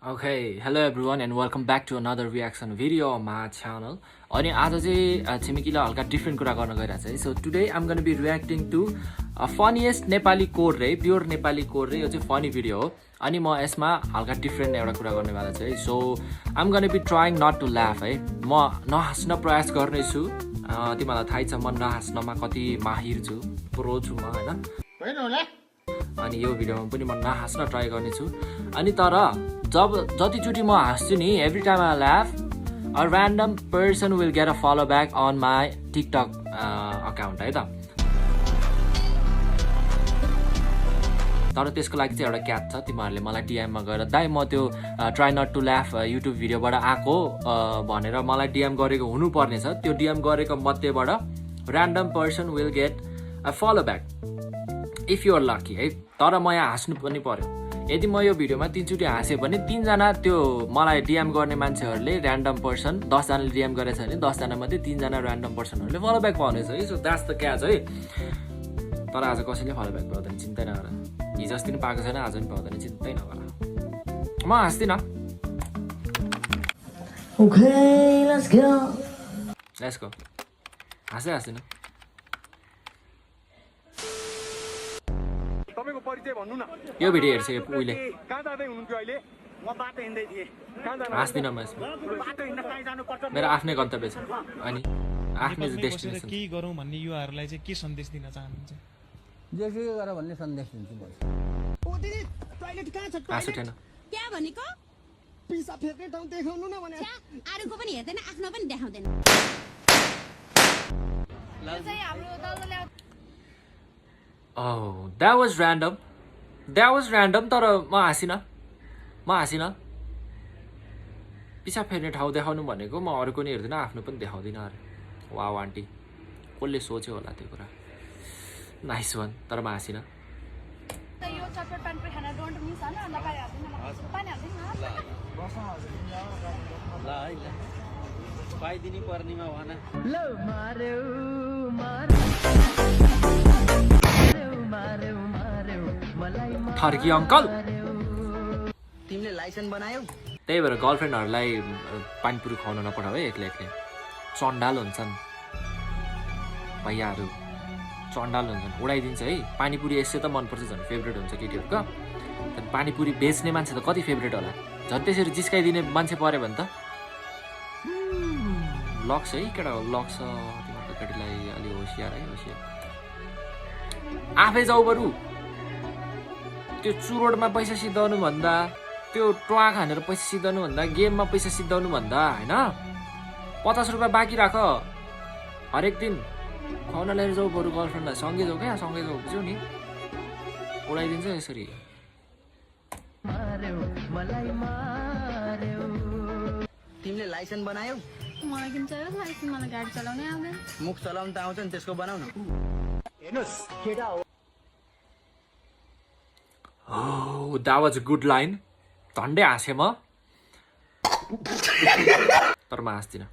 Okay, hello everyone and welcome back to another reaction video on my channel. अनि आज चाहिँ छिमेकीले हल्का डिफ्रेन्ट कुरा गर्न गइरहेछ है. So today I'm going to be reacting to funniest Nepali code रे, प्योर नेपाली कोड रे. यो चाहिँ फनी भिडियो हो. अनि म यसमा हल्का डिफ्रेन्ट एउटा कुरा गर्ने वाला छु है. So I'm going to be trying not to laugh है. म नहाँस्न प्रयास गर्ने छु. तिमीलाई थाहै छ म नहाँस्नमा कति माहिर छु, प्रो छु म हैन. होइन होला. अनि यो भिडियोमा पनि म नहाँस्न ट्राई गर्ने छु. अनि तर जतिचोटि म हाँस्छु नि, every time I laugh, a random person will get a follow back on my TikTok account है त. तर त्यसको लागि चाहिँ एउटा क्याच छ. तिमीहरूले मलाई DM मा गएर दाइ म त्यो try not to laugh YouTube भिडियोबाट आएको भनेर मलाई DM गरेको हुनुपर्ने छ. त्यो DM गरेको मध्येबाट random person will get a follow back if you are lucky है. तर म यहाँ हाँस्नु पनि पर्यो. यदि म यो भिडियोमा 3 चोटि हाँसे भने 3 जना त्यो मलाई DM गर्ने मान्छेहरूले र्यान्डम पर्सन 10 जनाले DM गरेछ भने 10 जना मध्ये 3 जना र्यान्डम पर्सनहरूले फलो ब्याक पाउनेछ है. सो द्याट्स द क्याच है. तर आज कसैले फलो ब्याक पाउँदैन, चिन्तै नगर. हिजो अस्ति पनि पाएको छैन, आज पनि पाउँदैन, चिन्तै नगर. म हाँस्दिन. Okay, let's go. हाँस्दिन. यो भिडियो हेर्छ उहिले हाँस्दिन म यसमा. मेरो आफ्नै गन्तव्य छ अनि आफ्नै डेस्टिनेसन. के गरौँ भन्ने युवाहरूलाई चाहिँ के सन्देश दिन चाहनुहुन्छ? जे के गर भन्ने सन्देश दिन्छु म. ओ दिदी टोयलेट कहाँ छ? हाँस उठेन. क्या भनेको? पिसा फेर्ने ठाउँ देखाउनु न भने. अरूको पनि हेर्दैन, आफ्नो पनि देखाउँदैन. Oh, that was random. तर म हाँसिन. पिसा फेर्ने ठाउँ देखाउनु भनेको म अरूको नि हेर्दिनँ, आफ्नो पनि देखाउँदिनँ अरे. वाउ आन्टी, कसले सोच्यो होला त्यो कुरा. Nice one. तर म हाँसिन. थर्की अङ्कल, तिमीले लाइसेन्स बनायौ? त्यही भएर गर्लफ्रेन्डहरूलाई पानीपुरी खुवाउन नपठाऊ है. एक्लै चण्डाल हुन्छन् भैयाहरू, चण्डाल हुन्छन्, उडाइदिन्छ है. पानीपुरी यसै त मनपर्छ, झन् फेभरेट हुन्छ केटीहरूको. पानीपुरी बेच्ने मान्छे त कति फेभरेट होला. झन् त्यसरी जिस्काइदिने मान्छे पऱ्यो भने त लक्स है केटा, लक्स. तिमीहरूको केटीलाई अलि होसियार है, होसियार. आफै जाऊ बरु. त्यो चुरोडमा पैसा सिद्धाउनु भन्दा, त्यो ट्वा खानेर पैसा सिद्धाउनु भन्दा, गेममा पैसा सिद्धाउनु भन्दा होइन, 50 रुपियाँ बाँकी राख हरेक दिन. खुवाउन लिएर जाऊ बरु गर्लफ्रेन्डलाई. सँगै जाऊ क्या, सँगै जाऊ, बुझ्यौ नि. उडाइदिन्छ यसरी. तिमीले लाइसेन्स बनायौ? मलाई किन चाहियो लाइसेन्स? मलाई गाडी चलाउनै आउँदैन. मुख चलाउन त आउँछ नि, त्यसको बनाउ न. हेर्नुस् केटा हो. Oh, that was a good line. झन्डै हाँसेँ म. तर म हाँस्दिनँ.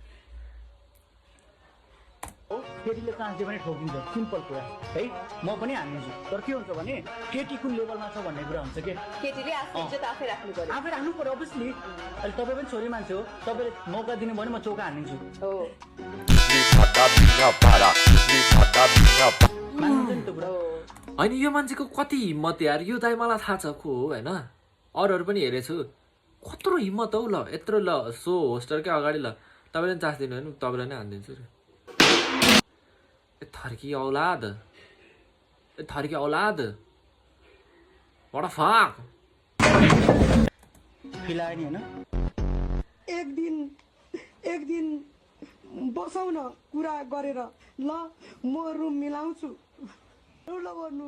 केटीले चान्स दियो भने ठोकिन्छ, सिम्पल कुरा है. म पनि हान्छु. तर के हुन्छ भने केटी कुन लेभलमा छ भन्ने कुरा हुन्छ के. केटीले आफै राख्नु पर्यो. आफै राख्नु पर्यो अभियसली. अहिले तपाईँ पनि छोरी मान्छे हो, तपाईँले मौका दिनु भने म चौका हानिदिन्छु. हो मान्नुहुन्छ नि त्यो कुरा. होइन, यो मान्छेको कति हिम्मत यार. यो दाइ मलाई थाहा छ को हो होइन. अरूहरू पनि हेरेछु, कत्रो हिम्मत हौ. ल यत्रो, ल सो होस्टरकै अगाडि, ल तपाईँले पनि चास दिनु भने तपाईँलाई नै हानिदिन्छु. थर्की औलाद, what the fuck. फिलायो नि होइन. एक दिन बसाउन कुरा गरेर ल म रुम मिलाउँछु. ल गर्नु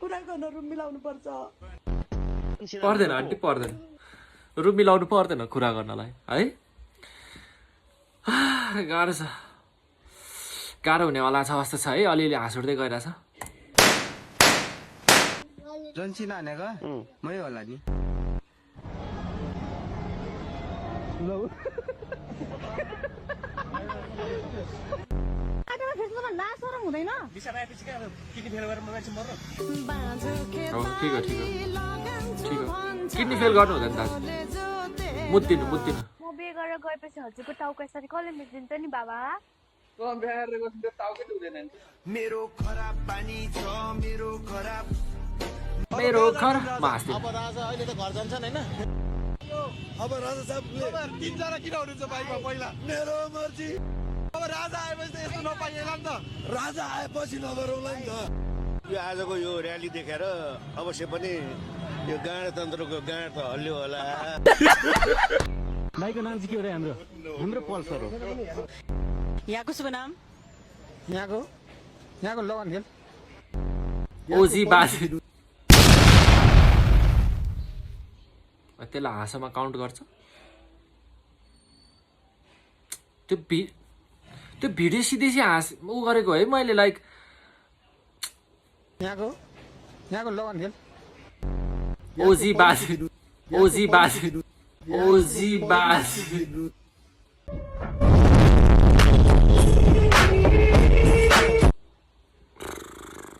कुरा गर्न रुम मिलाउनु पर्छ. पर्दैन आन्टी, पर्दैन. रुम मिलाउनु पर्दैन कुरा गर्नलाई है. गाह्रो छ, गाह्रो हुनेवाला छ जस्तो छ है. अलिअलि हाँस उठ्दै गइरहेछ. जन्सी नानेको मै होला नि. हुँदैन. ठिक हो. किडनी फेल गर्नु हुँदैन दाजु. मुत्तिनु म बिहे गरेर गएपछि हजुरको टाउको यसरी कसले मिचिदिन्छ नि बाबा मेरो घर म हाँस्दिनँ। अब राजा अहिले त घर जान्छन् हैन अब राजा साहबले तीनजना किन हुनुहुन्छ बाइकमा पहिला मेरो मर्जी अब राजा आएपछि त यस्तो नपाइएला नि त राजा आएपछि नगरौँला नि त यो आजको यो र्याली देखेर अवश्य पनि यो गणतन्त्रको गाँड त हल्लियो होला भाइको नाम चाहिँ के हो रे हाम्रो हाम्रो पल्सर हो यहाँको शुभ नाम यहाँको लगन खेल ओजी बाजे त्यसलाई हाँसोमा काउन्ट गर्छ त्यो भिडियो सिधै ऊ गरेको है मैले लाइक यहाँको लगन खेल ओजी बाजे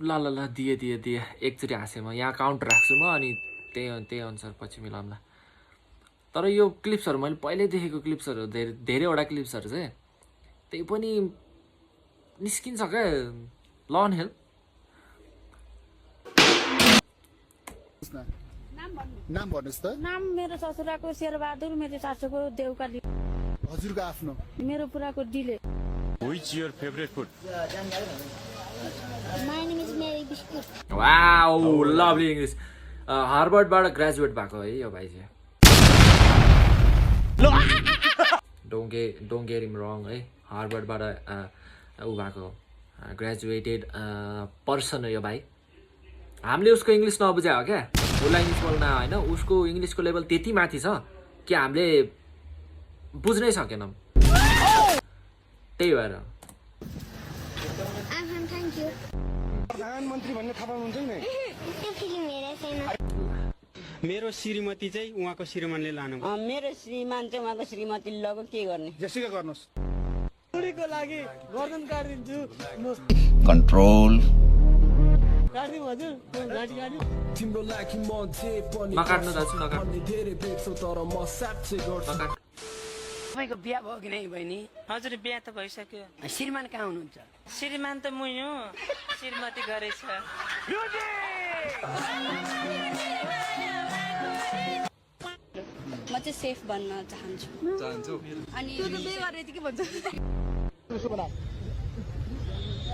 ल दिए एकचोटि हाँसेँ म यहाँ काउन्ट राख्छु म अनि त्यही अनुसार पछि मिलाउँला तर यो क्लिप्सहरू मैले पहिल्यै देखेको क्लिप्सहरू धेरैवटा क्लिप्सहरू चाहिँ त्यही पनि निस्किन्छ क्या लन हेल्प नाम भन्नुस् त नाम मेरो ससुराको शेरबहादुर मेरो सासूको देउकाली हजुरको आफ्नो मेरो पुराको delay Which your favorite food My name is Mary Biscuit. Wow lovely English हार्वर्डबाट ग्रेजुएट भएको है यो भाइ चाहिँ डोन्ट गेट हिम रङ है हार्वर्डबाट ऊ भएको ग्रेजुएटेड पर्सन हो यो भाइ हामीले उसको इङ्ग्लिस नबुझायो हो क्या उसलाई इङ्ग्लिस बोल्न होइन उसको इङ्ग्लिसको लेभल त्यति माथि छ कि हामीले बुझ्नै सकेनौँ त्यही भएर Thank you. प्रधानमन्त्री भन्ने थाहा पाउनुहुन्छ नि त्यो फिल्म हेरेको छैन मेरो श्रीमती चाहिँ उहाँको श्रीमानले लानु मेरो श्रीमान चाहिँ उहाँको श्रीमती लगो के गर्ने जेसुकै गर्नुहोस् छोरीको लागि गर्दन काटिदिन्छु Control काटिदिउँ हजुर गाडी गाडी नकाट्नु दाजु नकाट्नु तपाईँको बिहा भयो कि नै बहिनी हजुर बिहा त भइसक्यो श्रीमान कहाँ हुनुहुन्छ श्रीमान त मुइ हो श्रीमती गरेछ म चाहिँ सेफ बन्न चाहन्छु अनि त्यो त बिहे गरेर के भन्छ शुभ नाम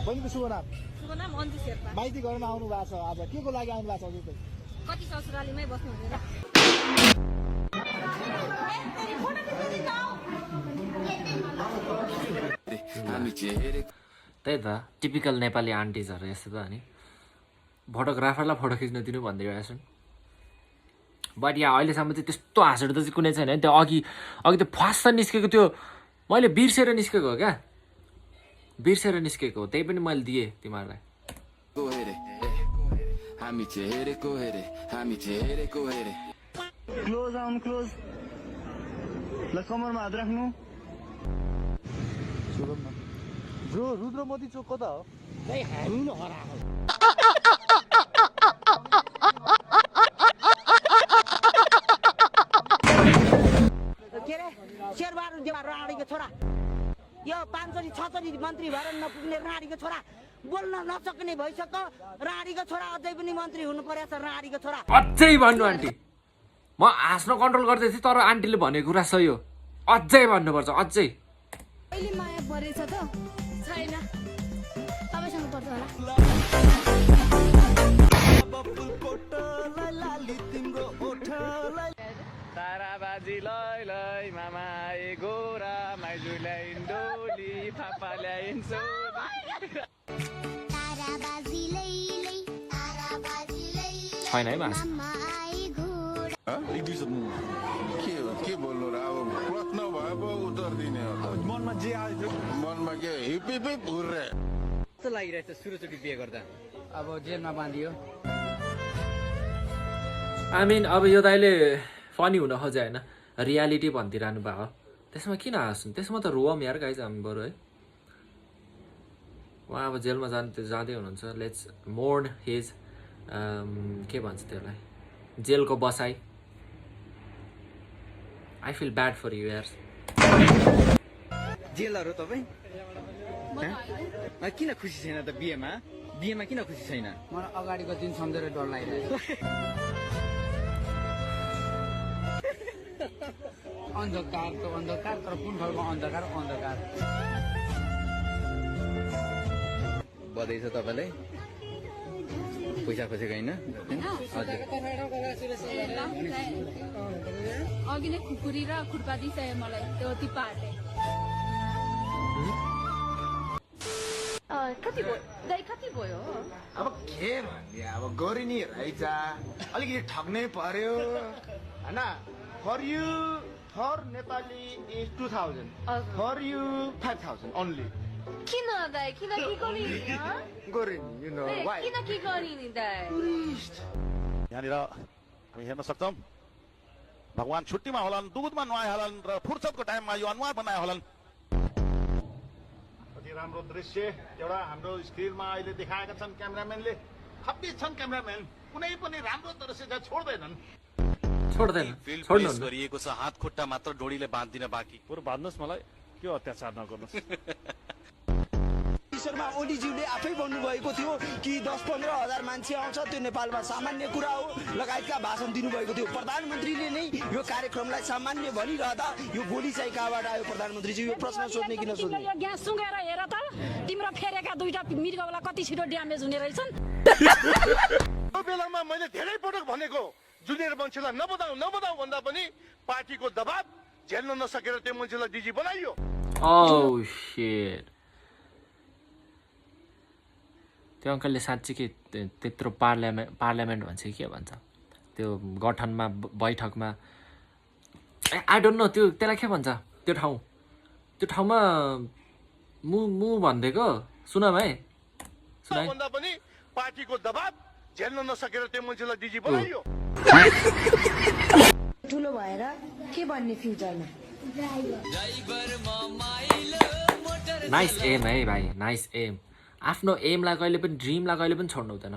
बहिनीको शुभ नाम अन्जु शेर्पा माइती घरमा आउनु भएको छ आज के को लागि आउनु भएको छ हजुर कति ससुरालीमै बस्नु हुँदैन त्यही त टिपिकल नेपाली आन्टिजहरू यस्तो त अनि फोटोग्राफरलाई फोटो खिच्न दिनु भन्दै रहेछन् बट यहाँ अहिलेसम्म चाहिँ त्यस्तो हाँसहरू त चाहिँ कुनै छैन त्यो अघि त्यो फर्स्ट निस्केको त्यो मैले बिर्सेर निस्केको हो क्या बिर्सेर निस्केको हो त्यही पनि मैले दिएँ तिमीहरूलाई क्लोज आउनु क्लोज ल कमरमा हात राख्नु ब्रो रुद्रमती चोक कता हो हामी न हराएको के अरे शेरबहादुर देवा राणीको छोरा यो 5 मन्त्री भएर नपुग्ने राणीको छोरा बोल्न नसक्ने भइसक्यो राणीको छोरा अझै पनि मन्त्री हुनु परेछ राणीको छोरा अझै भन्नु आन्टी म हाँस्न कन्ट्रोल गर्दै थिएँ तर आन्टीले भनेको कुरा सही हो अझै भन्नुपर्छ अझै अहिले माया परेछ त छैन तपाईँसँग पर्छ होला ताराबाजी लै लै मामा ए गोरा माइजु ल्याइन डोली पापा ल्याइन छैन है मास के बोल्नु र अब प्रश्न भए पो उत्तर दिने हो मनमा जे आयो मनमा के हिप हिप हिप घुर्रे कस्तो लागिरहेछ सुरुचोटि बिहे गर्दा अब जेलमा बाँधियो आई मिन अब यो दाइले फनी हुन खोजे होइन रियालिटी भन्दिरहनु भएको त्यसमा किन हाँस्नु त्यसमा त रोम यार गाइज हामी बरु है उहाँ अब जेलमा जाँदै हुनुहुन्छ लेट्स मोर्न हिज के भन्छ त्यसलाई जेलको बसाइ I feel bad for you यार। जेलर हो तपाईँ किन खुसी छैन त बिहेमा किन खुसी छैन? मलाई अगाडिको दिन सम्झेर डर लागिरहेको अन्धकार त अन्धकार तर कुन खालको अन्धकार बधाई छ तपाईँलाई पैसा खोजेको होइन? अघि नै खुकुरी र खुर्पा दिइसक्यो मलाई त्यो टिप्पाहरूले। कति भयो दाइ, कति भयो? अब के भन्ने अब गरि नि रहेछ अलिकति ठग्नै पर्यो होइन। For Nepali is 2000 for you 5000 only. किन दाइ, किन के गरिनी गरि नि यु नो व्हाई किन के गरिनी दाइ? यहाँनिर हामी हेर्न सक्छौँ भगवान छुट्टीमा होलान्, दुधमा नुहाए होलान् र फुर्सदको टाइममा यो अनुहार बनाए होलान्। कति राम्रो दृश्य एउटा हाम्रो स्क्रिनमा अहिले देखाएका छन् क्यामेराम्यानले। 26 छन् क्यामेराम्यान, कुनै पनि राम्रो दृश्य छोड्दैनन्। छोड्नु गरिएको छ, हात खुट्टा मात्र डोरीले बाँधिदिन बाँकी। बरु बाँध्नुहोस्, मलाई के अत्याचार नगर्नुहोस्। ईश्वरमा ओलीज्यूले आफै भन्नुभएको थियो कि 10-15 हजार मान्छे आउँछ, त्यो नेपालमा सामान्य कुरा हो लगायतका भाषण दिनुभएको थियो। प्रधानमन्त्रीले नै यो कार्यक्रमलाई सामान्य भनिरहँदा यो बोली चाहिँ कहाँबाट आयो प्रधानमन्त्रीजी? यो प्रश्न सोध्ने किन सोध्ने? यो ग्यास सुँगेर हेर त, तिम्रो फेरेका दुईटा मृगवाला कति छिटो ड्यामेज हुने रहेछन्। त्यो बेलामा मैले धेरै पटक भनेको जुनियर मान्छेलाई नबनाऊ भन्दा पनि पार्टीको दबाब झेल्न नसकेर त्यो मान्छेलाई डिजी बनाइयो। Oh shit. त्यो अङ्कलले साँच्चीकै त्यत्रो पार्लियामेन्ट भन्छ के भन्छ त्यो गठनमा बैठकमा आई डोन्ट नो त्यसलाई के भन्छ त्यो ठाउँमा मु भन्देको सुन भाइ भन्दा पनि पार्टीको दबाब झेल्न नसकेर त्यो मान्छेलाई डिजी बनाइयो। ठुलो भएर के भन्ने फ्युचरमा? नाइस एम है भाइ, नाइस एम। आफ्नो एमलाई कहिले पनि ड्रिमलाई कहिले पनि छोड्नु हुँदैन।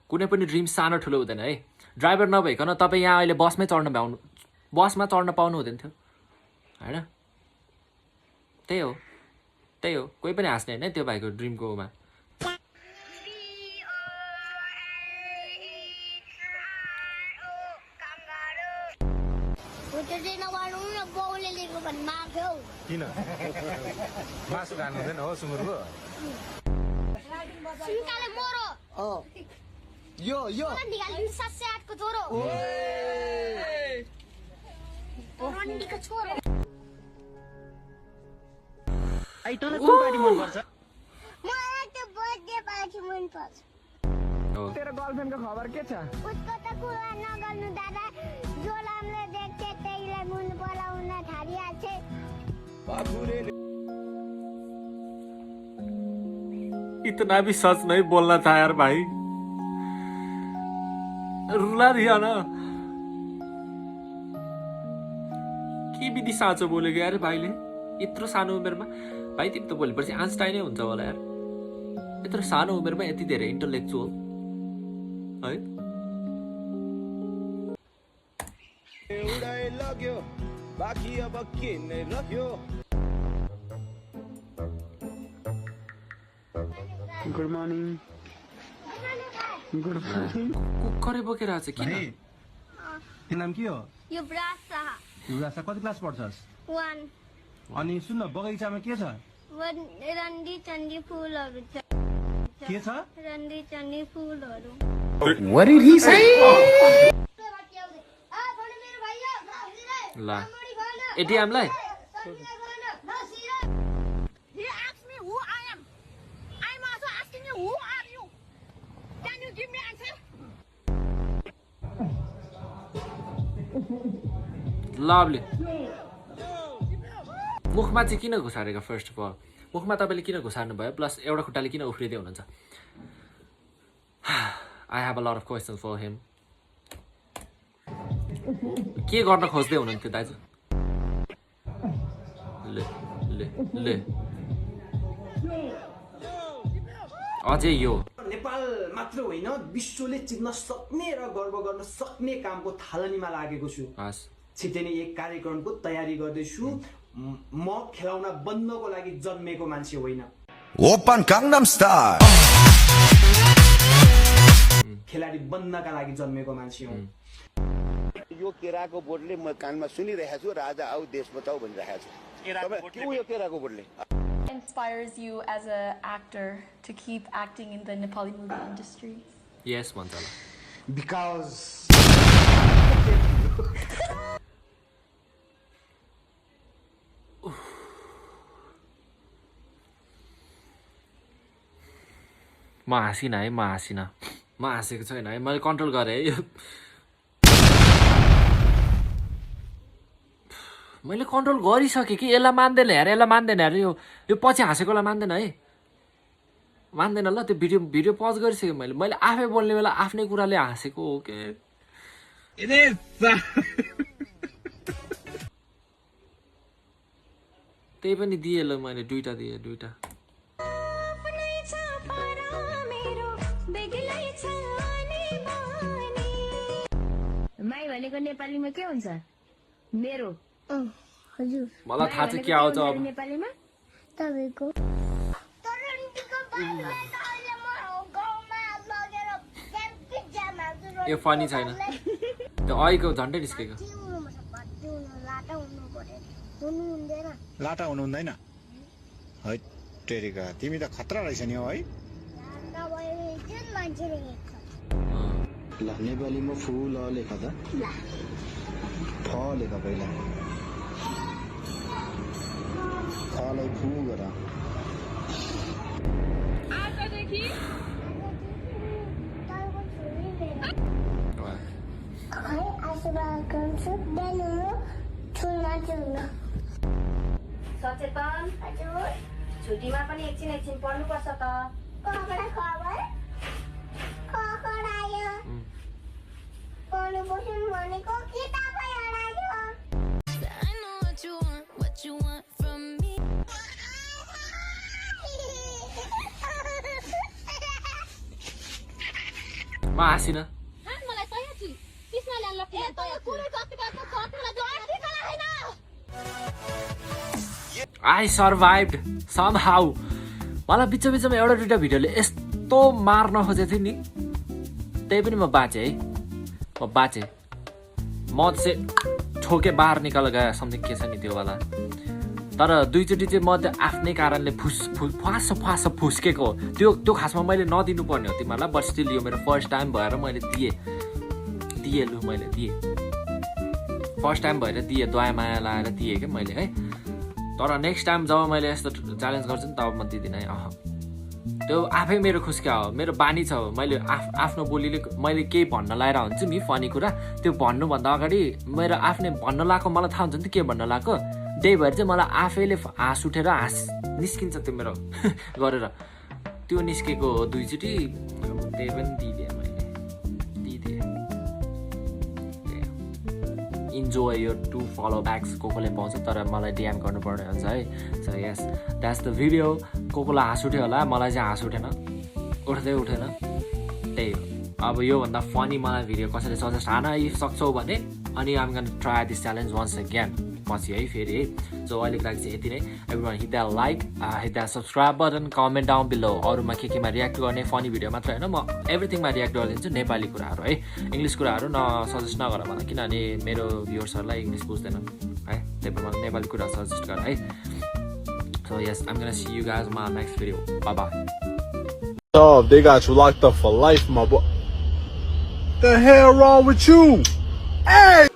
कुनै पनि ड्रिम सानो ठुलो हुँदैन है। ड्राइभर नभइकन तपाईँ यहाँ अहिले बसमा चढ्न पाउनु हुँदैन थियो होइन? त्यही हो कोही पनि हाँस्ने होइन त्यो भाइको ड्रिमकोमा। किन मासु खानु हुँदैन हो सुँगुरको? यो तँलाई कुन पार्टी मनपर्छ? तेरो गर्लफ्रेन्डको खबर के छ? उसको त कुरा नगर्नु दादा, जो लामले देख्छ त्यहीलाई मुन बोलाउन थालिहाल्छ। इतना भी सच नहीं बोलना था यार भाई, रुला दिया ना। के विधि साँचो बोलेको यार भाइले यत्रो सानो उमेरमा। भाइ तिमी त भोलिपर्सि आइन्स्टाइनै हुन्छ होला यार, यत्रो सानो उमेरमा यति धेरै इन्टलेक्चुअल है। उडाइ लग्यो बाकी अब के नै रह्यो। Good morning. कुखरै बोकेर आएको छ किन? तिम्रो नाम के हो? यो ब्रास शाह युवराज, कति क्लास पढ्छस्? 1 अनि सुन्न, बगैँचामा के छ? रन्डी चण्डी फुलहरू छ। के छ? रन्डी चण्डी फुलहरू। What did he say? ल एटिएमलाई लभली। मुखमा चाहिँ किन घुसारेको? फर्स्ट अफ अल मुखमा तपाईँले किन घुसार्नु भयो? प्लस एउटा खुट्टाले किन उफ्रिँदै हुनुहुन्छ? I have a lot of question for him. के गर्न खोज्दै हुनुहुन्थ्यो दाजु? ले अझै यो नेपाल मात्र होइन विश्वले चिन्न सक्ने र गर्व गर्न सक्ने कामको थालनीमा लागेको छु। छिट्टै नै एक कार्यक्रमको तयारी गर्दैछु म खेलाउन बन्नको लागि जन्मेको मान्छे होइन ओपन गाङ्गनाम स्टाइल खेलाडी बन्नका लागि जन्मेको मान्छे हुँ यो केराको बोटले म कानमा सुनिरहेको छु राजा आऊ देश बचाऊ भनिरहेको छु के हो यो केराको बोटले Inspires you as an actor to keep acting in the Nepali movie industry? Yes, Mantala. because म हाँसिनँ है म हाँसेको छैन है मैले कन्ट्रोल गरेँ है मैले कन्ट्रोल गरिसकेँ कि यसलाई मान्दैन अरे यो पछि हाँसेकोलाई मान्दैन है मान्दैन ल त्यो भिडियो पज गरिसकेँ मैले आफै बोल्ने बेला आफ्नै कुराले हाँसेको हो के त्यही पनि दिएँ ल मैले दुईटा माई भनेको नेपालीमा के हुन्छ मेरो हजुर मलाई थाहा छ के आउँछ अब नेपालीमा तपाईको टोरन्टोको बाहिर अहिले म गाउँमा लगेर क्याम्पिङ जाम हाल्छु यो फनी छैन त्यो अहिको झन्डै निस्केको लाटा हुनु पर्यो हुनु हुँदैन लाटा हुनु हुँदैन है टेरिका तिमी त खतरा रहेछ नि है तपाईँ जुन मान्छेले ल नेपालीमा फुल लेख त फ लेख पहिला खलाई फु गर आजदेखि खै आशीर्वाद गर्छु बिहान ठुल्न सचेतन हजुर छुट्टीमा पनि एकछिन पढ्नुपर्छ त खबर आयो पढ्नु बस्नु भनेको किताबै हरायो म हाँसिनँ I survived somehow. मलाई बिचमा एउटा दुईटा भिडियोले यस्तो मार्न खोजेको थियो नि त्यही पनि म बाँचेँ है म चाहिँ ठोके बाहर निकाल गए समथिङ के छ नि त्यो वाला तर दुईचोटि चाहिँ म त्यो आफ्नै कारणले फास फुस्केको हो त्यो खासमा मैले नदिनु पर्ने हो तिमीहरूलाई बट स्टिल यो मेरो फर्स्ट टाइम भएर मैले दिएँ फर्स्ट टाइम भएर दिएँ दया माया लाएर दिएँ क्या मैले है तर नेक्स्ट टाइम जब मैले यस्तो च्यालेन्ज गर्छु नि तब म दिँदिनँ है त्यो आफै मेरो खुस्का हो मेरो बानी छ मैले आफ्नो बोलीले मैले केही भन्न लगाएर हुन्छु नि फनी कुरा त्यो भन्नुभन्दा अगाडि मेरो आफ्नै भन्न लगाएको मलाई थाहा हुन्छ नि त के भन्न लगाएको त्यही भएर चाहिँ मलाई आफैले हाँस उठेर निस्किन्छ त्यो मेरो गरेर त्यो निस्केको दुईचोटि त्यही पनि दिइदिएँ मैले इन्जोय यो 2 फलो ब्याक्स कोले पाउँछ तर मलाई डिएम गर्नुपर्ने हुन्छ है so yes that's the video कोलाई हाँस उठ्यो होला मलाई चाहिँ हाँस उठेन उठेन त्यही हो अब योभन्दा फनी मलाई भिडियो कसैले सजेस्ट हान सक्छौ भने अनि I'm gonna try this challenge once again पछि है फेरि है सो अहिलेको लागि चाहिँ यति नै everyone hit that like hit that subscribe button comment down below अरूमा केमा रियाक्ट गर्ने फनी भिडियो मात्र होइन म एभ्रिथिङमा रियाक्ट गरिदिन्छु नेपाली कुराहरू है इङ्ग्लिस कुराहरू सजेस्ट नगर मलाई किनभने मेरो भ्युवर्सहरूलाई इङ्ग्लिस बुझ्दैन है त्यही भएर मलाई नेपाली कुरा सजेस्ट गर है so yes I'm gonna see you guys in my next video bye bye Oh, they got you locked up for life, my boy. The hell wrong with you? Hey!